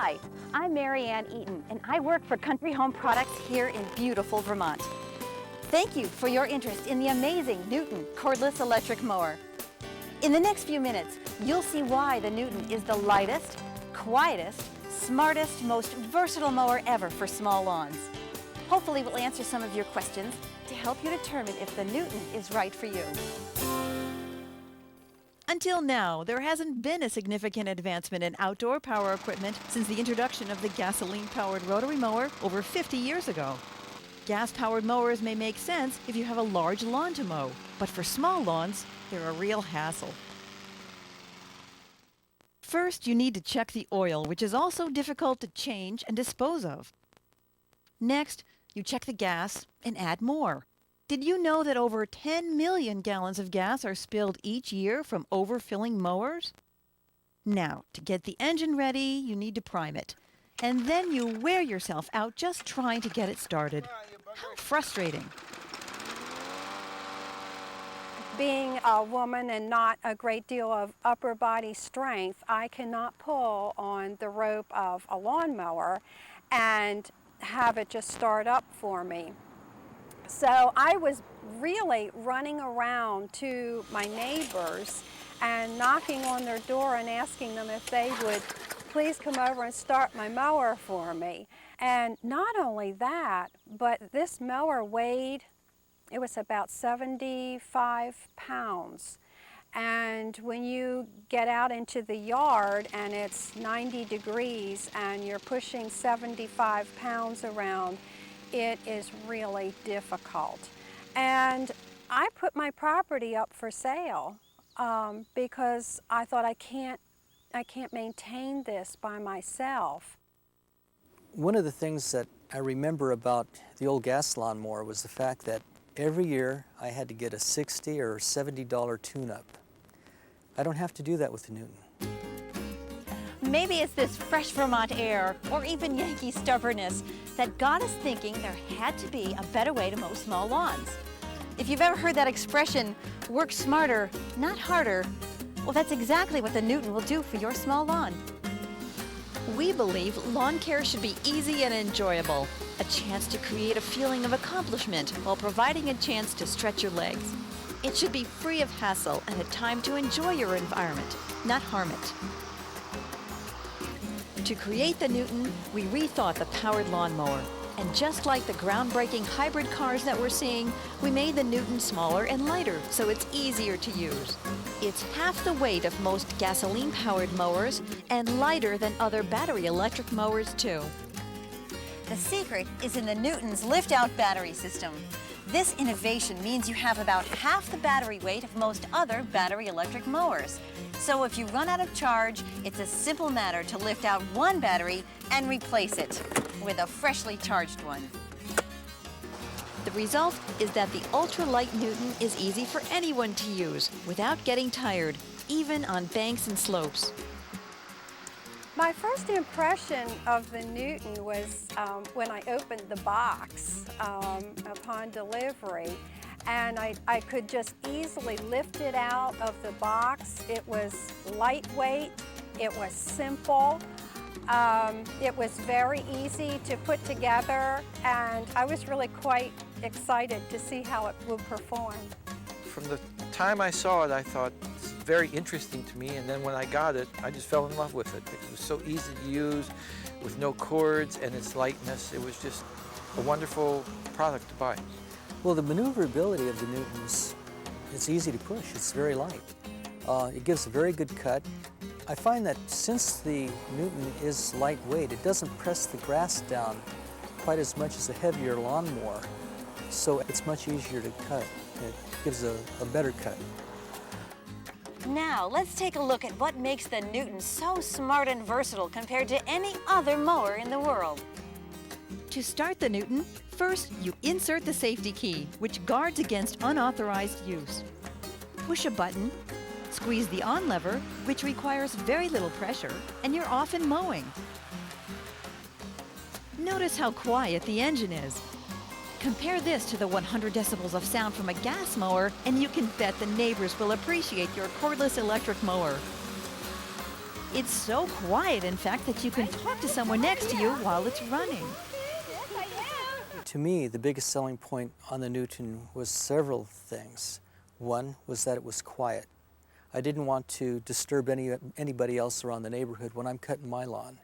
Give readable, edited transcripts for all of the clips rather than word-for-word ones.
Hi, I'm Mary Ann Eaton, and I work for Country Home Products here in beautiful Vermont. Thank you for your interest in the amazing Neuton Cordless Electric Mower. In the next few minutes, you'll see why the Neuton is the lightest, quietest, smartest, most versatile mower ever for small lawns. Hopefully we'll answer some of your questions to help you determine if the Neuton is right for you. Until now, there hasn't been a significant advancement in outdoor power equipment since the introduction of the gasoline-powered rotary mower over 50 years ago. Gas-powered mowers may make sense if you have a large lawn to mow, but for small lawns, they're a real hassle. First, you need to check the oil, which is also difficult to change and dispose of. Next, you check the gas and add more. Did you know that over 10 million gallons of gas are spilled each year from overfilling mowers? Now, to get the engine ready, you need to prime it. And then you wear yourself out just trying to get it started. How frustrating. Being a woman and not a great deal of upper body strength, I cannot pull on the rope of a lawnmower and have it just start up for me. So I was really running around to my neighbors and knocking on their door and asking them if they would please come over and start my mower for me. And not only that, but this mower weighed, it was about 75 pounds. And when you get out into the yard and it's 90 degrees and you're pushing 75 pounds around, it is really difficult. And I put my property up for sale because I thought I can't maintain this by myself. One of the things that I remember about the old gas lawnmower was the fact that every year I had to get a $60 or $70 tune-up. I don't have to do that with the Neuton. Maybe it's this fresh Vermont air or even Yankee stubbornness that got us thinking there had to be a better way to mow small lawns. If you've ever heard that expression, work smarter, not harder, well, that's exactly what the Neuton will do for your small lawn. We believe lawn care should be easy and enjoyable, a chance to create a feeling of accomplishment while providing a chance to stretch your legs. It should be free of hassle and a time to enjoy your environment, not harm it. To create the Neuton, we rethought the powered lawnmower. And just like the groundbreaking hybrid cars that we're seeing, we made the Neuton smaller and lighter so it's easier to use. It's half the weight of most gasoline-powered mowers and lighter than other battery electric mowers too. The secret is in the Neuton's lift-out battery system. This innovation means you have about half the battery weight of most other battery electric mowers. So if you run out of charge, it's a simple matter to lift out one battery and replace it with a freshly charged one. The result is that the ultra-light Neuton is easy for anyone to use without getting tired, even on banks and slopes. My first impression of the Neuton was when I opened the box upon delivery, and I could just easily lift it out of the box. It was lightweight, it was simple, it was very easy to put together, and I was really quite excited to see how it would perform. From the time I saw it, I thought, it's very interesting to me, and then when I got it, I just fell in love with it. It was so easy to use, with no cords and its lightness. It was just a wonderful product to buy. Well, the maneuverability of the Neutons, it's easy to push. It's very light. It gives a very good cut. I find that since the Neuton is lightweight, it doesn't press the grass down quite as much as a heavier lawnmower, so it's much easier to cut. It gives a better cut. Now, let's take a look at what makes the Neuton so smart and versatile compared to any other mower in the world. To start the Neuton, first you insert the safety key, which guards against unauthorized use. Push a button, squeeze the on lever, which requires very little pressure, and you're off and mowing. Notice how quiet the engine is. Compare this to the 100 decibels of sound from a gas mower, and you can bet the neighbors will appreciate your cordless electric mower. It's so quiet, in fact, that you can talk to someone next to you while it's running. To me, the biggest selling point on the Neuton was several things. One was that it was quiet. I didn't want to disturb anybody else around the neighborhood when I'm cutting my lawn.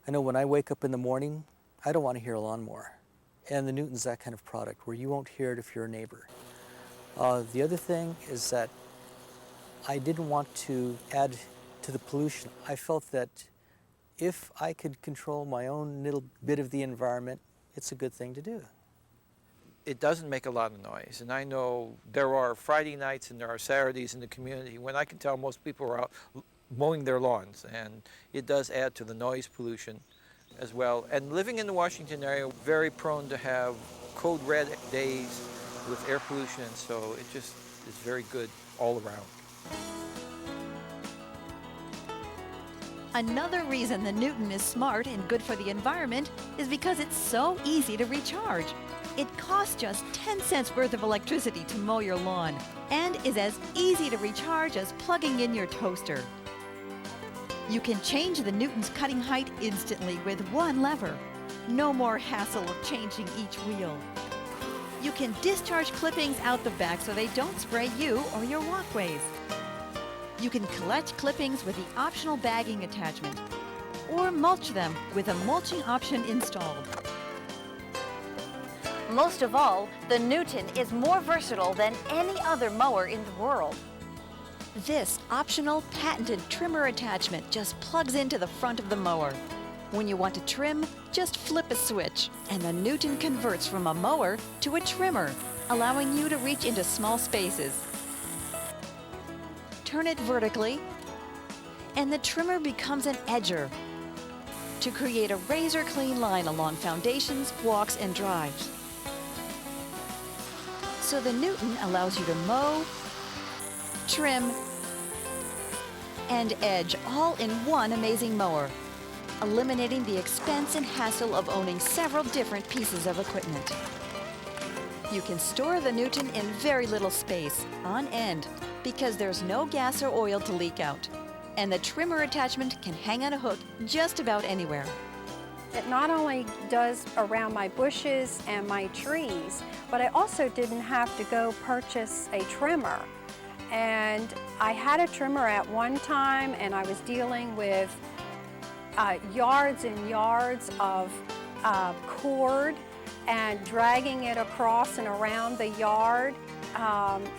I know when I wake up in the morning, I don't want to hear a lawnmower. And the Neuton's that kind of product where you won't hear it if you're a neighbor. The other thing is that I didn't want to add to the pollution. I felt that if I could control my own little bit of the environment, it's a good thing to do. It doesn't make a lot of noise, and I know there are Friday nights and there are Saturdays in the community when I can tell most people are out mowing their lawns, and it does add to the noise pollution as well. And living in the Washington area, very prone to have code red days with air pollution, so it just is very good all around. Another reason the Neuton is smart and good for the environment is because it's so easy to recharge. It costs just 10 cents worth of electricity to mow your lawn and is as easy to recharge as plugging in your toaster. You can change the Neuton's cutting height instantly with one lever. No more hassle of changing each wheel. You can discharge clippings out the back so they don't spray you or your walkways. You can collect clippings with the optional bagging attachment, or mulch them with a mulching option installed. Most of all, the Neuton is more versatile than any other mower in the world. This optional patented trimmer attachment just plugs into the front of the mower. When you want to trim, just flip a switch, and the Neuton converts from a mower to a trimmer, allowing you to reach into small spaces. Turn it vertically, and the trimmer becomes an edger to create a razor-clean line along foundations, walks, and drives. So the Neuton allows you to mow, trim, and edge all in one amazing mower, eliminating the expense and hassle of owning several different pieces of equipment. You can store the Neuton in very little space, on end, because there's no gas or oil to leak out. And the trimmer attachment can hang on a hook just about anywhere. It not only does around my bushes and my trees, but I also didn't have to go purchase a trimmer. And I had a trimmer at one time, and I was dealing with yards and yards of cord and dragging it across and around the yard.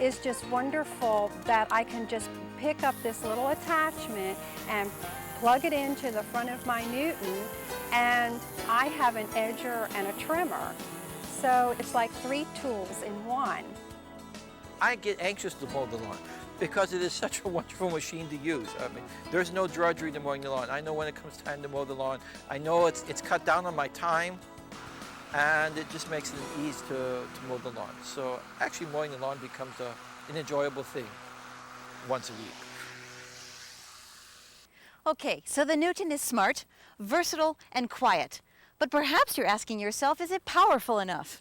It's just wonderful that I can just pick up this little attachment and plug it into the front of my Neuton, and I have an edger and a trimmer. So it's like 3 tools in one. I get anxious to mow the lawn because it is such a wonderful machine to use. I mean, there's no drudgery to mowing the lawn. I know when it comes time to mow the lawn. I know it's cut down on my time, and it just makes it an ease to mow the lawn. So actually mowing the lawn becomes an enjoyable thing once a week. Okay, so the Neuton is smart, versatile, and quiet. But perhaps you're asking yourself, is it powerful enough?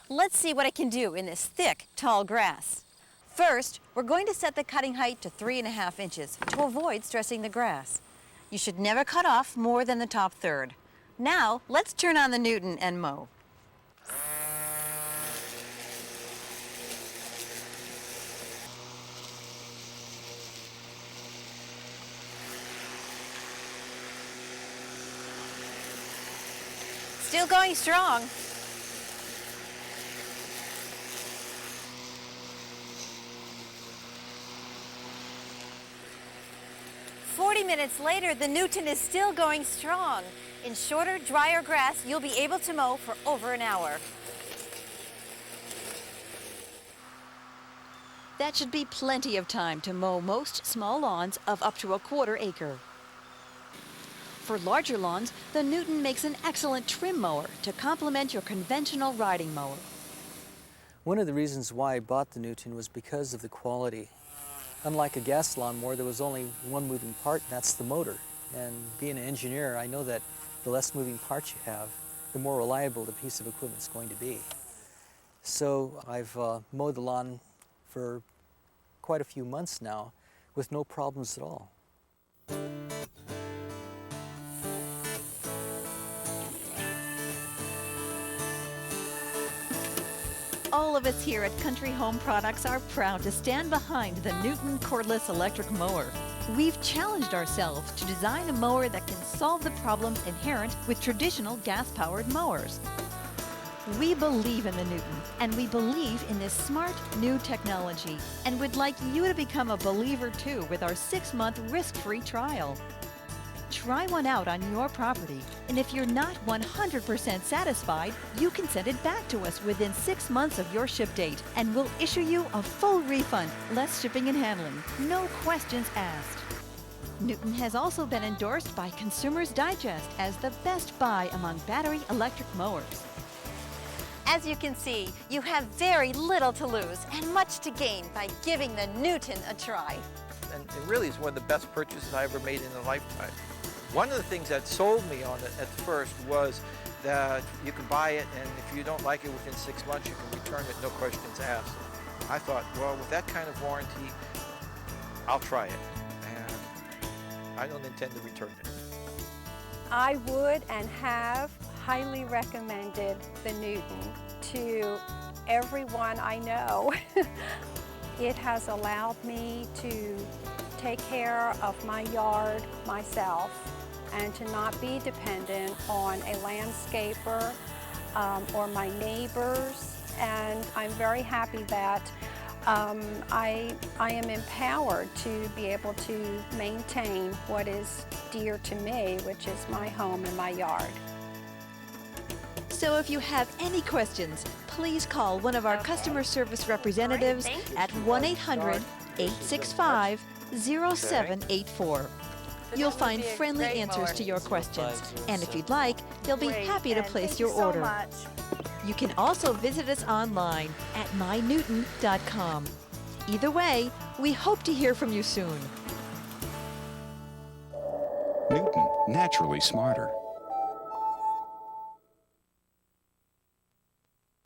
Let's see what it can do in this thick, tall grass. First, we're going to set the cutting height to 3.5 inches to avoid stressing the grass. You should never cut off more than the top third. Now, let's turn on the Neuton and mow. Still going strong. Minutes later, the Neuton is still going strong. In shorter, drier grass, you'll be able to mow for over an hour. That should be plenty of time to mow most small lawns of up to 1/4 acre. For larger lawns, the Neuton makes an excellent trim mower to complement your conventional riding mower. One of the reasons why I bought the Neuton was because of the quality. Unlike a gas lawnmower, there was only one moving part, and that's the motor. And being an engineer, I know that the less moving parts you have, the more reliable the piece of equipment is going to be. So I've mowed the lawn for quite a few months now with no problems at all. of us here at Country Home Products are proud to stand behind the Neuton Cordless Electric Mower. We've challenged ourselves to design a mower that can solve the problems inherent with traditional gas-powered mowers. We believe in the Neuton, and we believe in this smart new technology, and would like you to become a believer too with our 6-month risk-free trial. Try one out on your property, and if you're not 100% satisfied, you can send it back to us within 6 months of your ship date, and we'll issue you a full refund, less shipping and handling, no questions asked. Neuton has also been endorsed by Consumers Digest as the best buy among battery electric mowers. As you can see, you have very little to lose and much to gain by giving the Neuton a try. And it really is one of the best purchases I ever made in a lifetime. One of the things that sold me on it at first was that you can buy it, and if you don't like it within 6 months, you can return it, no questions asked. I thought, well, with that kind of warranty, I'll try it, and I don't intend to return it. I would and have highly recommended the Neuton to everyone I know. It has allowed me to take care of my yard myself and to not be dependent on a landscaper or my neighbors. And I'm very happy that I am empowered to be able to maintain what is dear to me, which is my home and my yard. So if you have any questions, please call one of our customer service representatives at 1-800-865-0784. You'll find friendly answers to your questions, and if you'd like, they'll be happy to place your order. You can also visit us online at myneuton.com. Either way, we hope to hear from you soon. Neuton, naturally smarter.